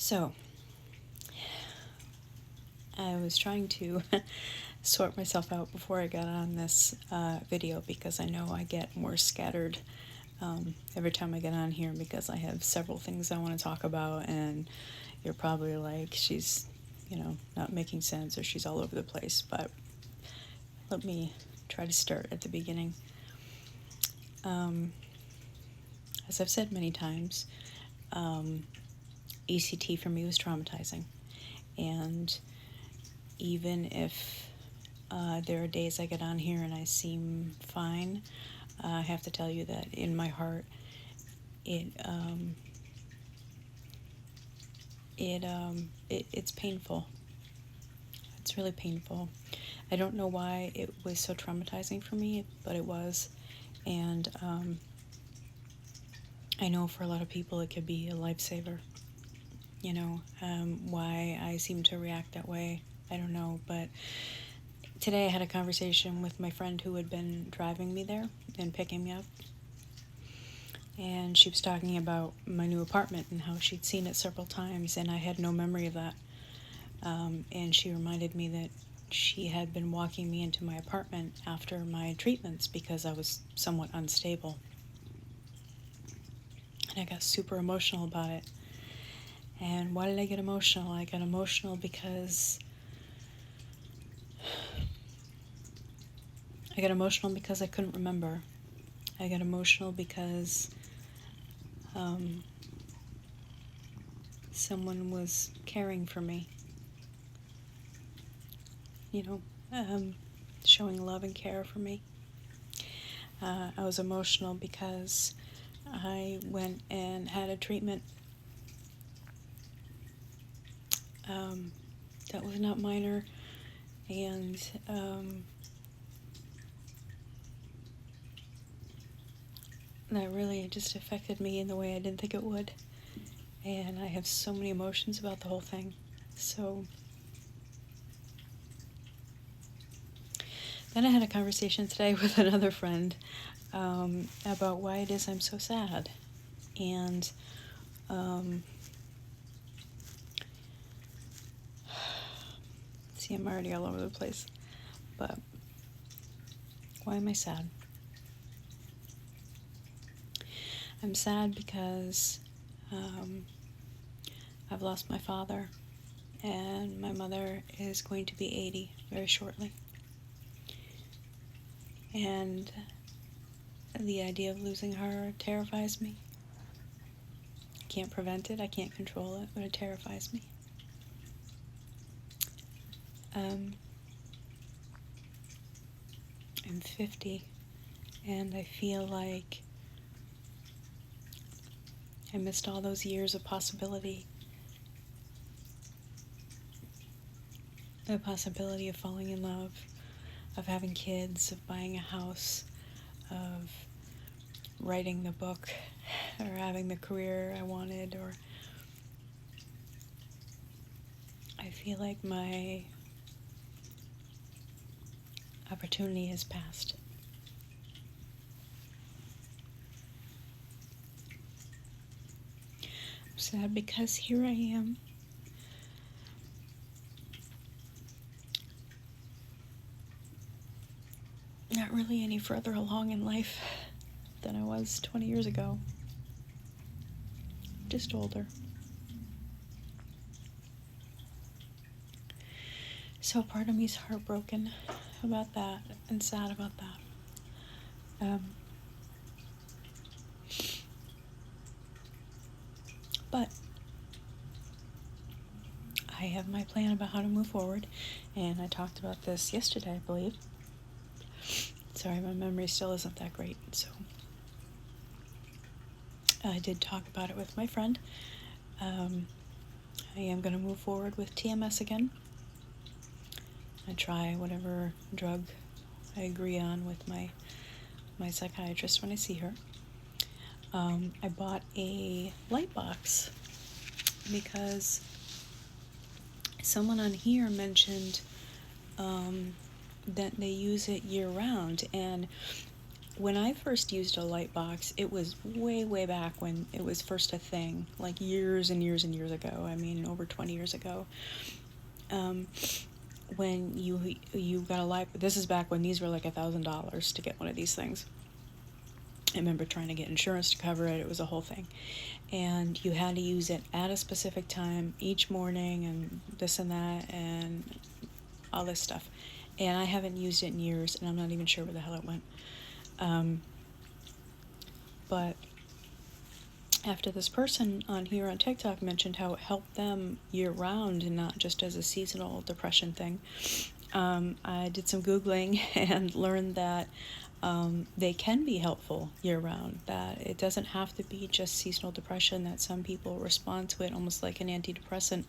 So, I was trying to sort myself out before I got on this video because I know I get more scattered every time I get on here because I have several things I want to talk about, and you're probably like, she's, not making sense, or she's all over the place. But let me try to start at the beginning. As I've said many times, ECT for me was traumatizing. And even if there are days I get on here and I seem fine, I have to tell you that in my heart, it's painful. It's really painful. I don't know why it was so traumatizing for me, but it was. And I know for a lot of people it could be a lifesaver. Why I seem to react that way, I don't know. But today I had a conversation with my friend who had been driving me there and picking me up. And she was talking about my new apartment and how she'd seen it several times, and I had no memory of that. And she reminded me that she had been walking me into my apartment after my treatments because I was somewhat unstable. And I got super emotional about it. And why did I get emotional? I got emotional because I couldn't remember. I got emotional because someone was caring for me. Showing love and care for me. I was emotional because I went and had a treatment that was not minor, and that really just affected me in the way I didn't think it would. And I have so many emotions about the whole thing. So then I had a conversation today with another friend about why it is I'm so sad. And see, I'm already all over the place. But why am I sad? I'm sad because I've lost my father, and my mother is going to be 80 very shortly. And the idea of losing her terrifies me. I can't prevent it, I can't control it, but it terrifies me. I'm 50, and I feel like I missed all those years of possibility. The possibility of falling in love, of having kids, of buying a house, of writing the book, or having the career I wanted, or I feel like my opportunity has passed. I'm sad because here I am, not really any further along in life than I was 20 years ago. Just older. So part of me is heartbroken about that and sad about that. But I have my plan about how to move forward, and I talked about this yesterday, I believe. Sorry, my memory still isn't that great, so I did talk about it with my friend. I am going to move forward with TMS again. I try whatever drug I agree on with my psychiatrist when I see her. I bought a light box because someone on here mentioned that they use it year-round, and when I first used a light box, it was way, way back when it was first a thing, like years and years and years ago. I mean, over 20 years ago. When you got a light, this is back when these were like $1,000 to get one of these things. I remember trying to get insurance to cover it. It was a whole thing. And you had to use it at a specific time each morning and this and that and all this stuff. And I haven't used it in years, and I'm not even sure where the hell it went. But after this person on here on TikTok mentioned how it helped them year-round and not just as a seasonal depression thing, I did some Googling and learned that they can be helpful year-round, that it doesn't have to be just seasonal depression, that some people respond to it almost like an antidepressant,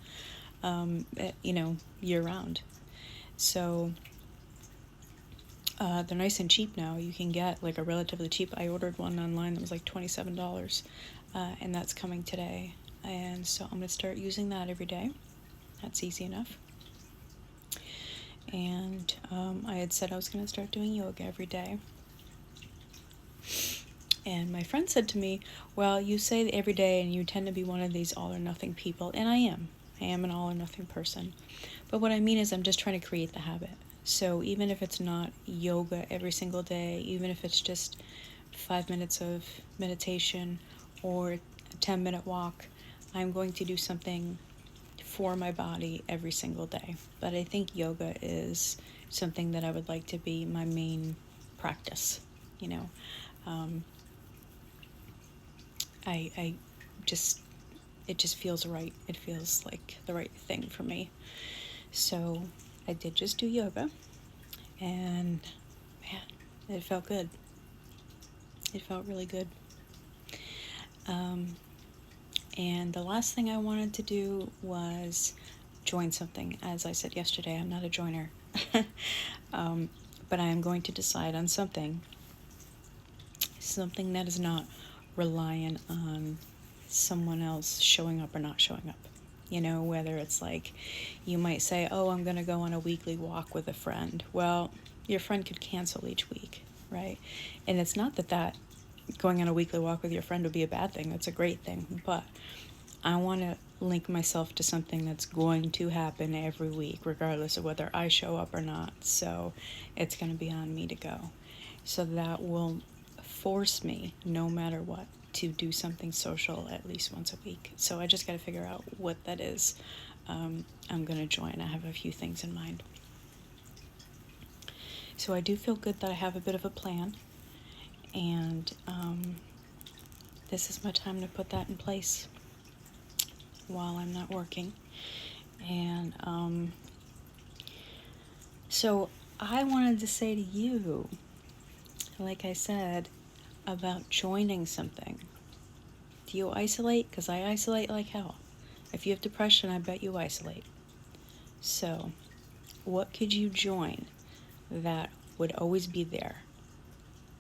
year-round. So they're nice and cheap now. You can get like a relatively cheap. I ordered one online that was like $27, and that's coming today. And so I'm going to start using that every day. That's easy enough. And I had said I was going to start doing yoga every day. And my friend said to me, well, you say every day and you tend to be one of these all or nothing people. And I am. I am an all or nothing person. But what I mean is I'm just trying to create the habit. So even if it's not yoga every single day, even if it's just 5 minutes of meditation or a 10-minute walk, I'm going to do something for my body every single day. But I think yoga is something that I would like to be my main practice, it just feels right. It feels like the right thing for me. So I did just do yoga, and man, it felt good. It felt really good. And the last thing I wanted to do was join something. As I said yesterday, I'm not a joiner. But I am going to decide on something that is not reliant on someone else showing up or not showing up. Whether it's like you might say, oh, I'm going to go on a weekly walk with a friend. Well, your friend could cancel each week, right? And it's not that going on a weekly walk with your friend would be a bad thing. That's a great thing. But I want to link myself to something that's going to happen every week, regardless of whether I show up or not. So it's going to be on me to go. So that will force me, no matter what, to do something social at least once a week. So I just got to figure out what that is. I'm going to join. I have a few things in mind. So I do feel good that I have a bit of a plan. And this is my time to put that in place while I'm not working. And so I wanted to say to you, like I said, about joining something. Do you isolate? Because I isolate like hell. If you have depression, I bet you isolate. So what could you join that would always be there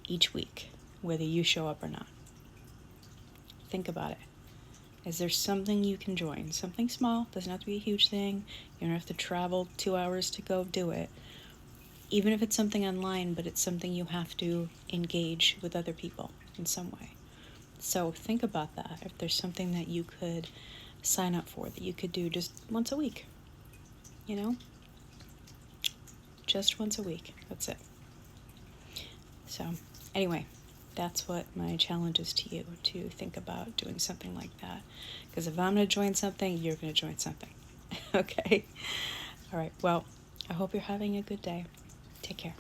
each week, whether you show up or not? Think about it. Is there something you can join? Something small, doesn't have to be a huge thing. You don't have to travel 2 hours to go do it. Even if it's something online, but it's something you have to engage with other people in some way. So think about that. If there's something that you could sign up for, that you could do just once a week, just once a week. That's it. So anyway, that's what my challenge is to you, to think about doing something like that. Because if I'm going to join something, you're going to join something. Okay? All right. Well, I hope you're having a good day. Take care.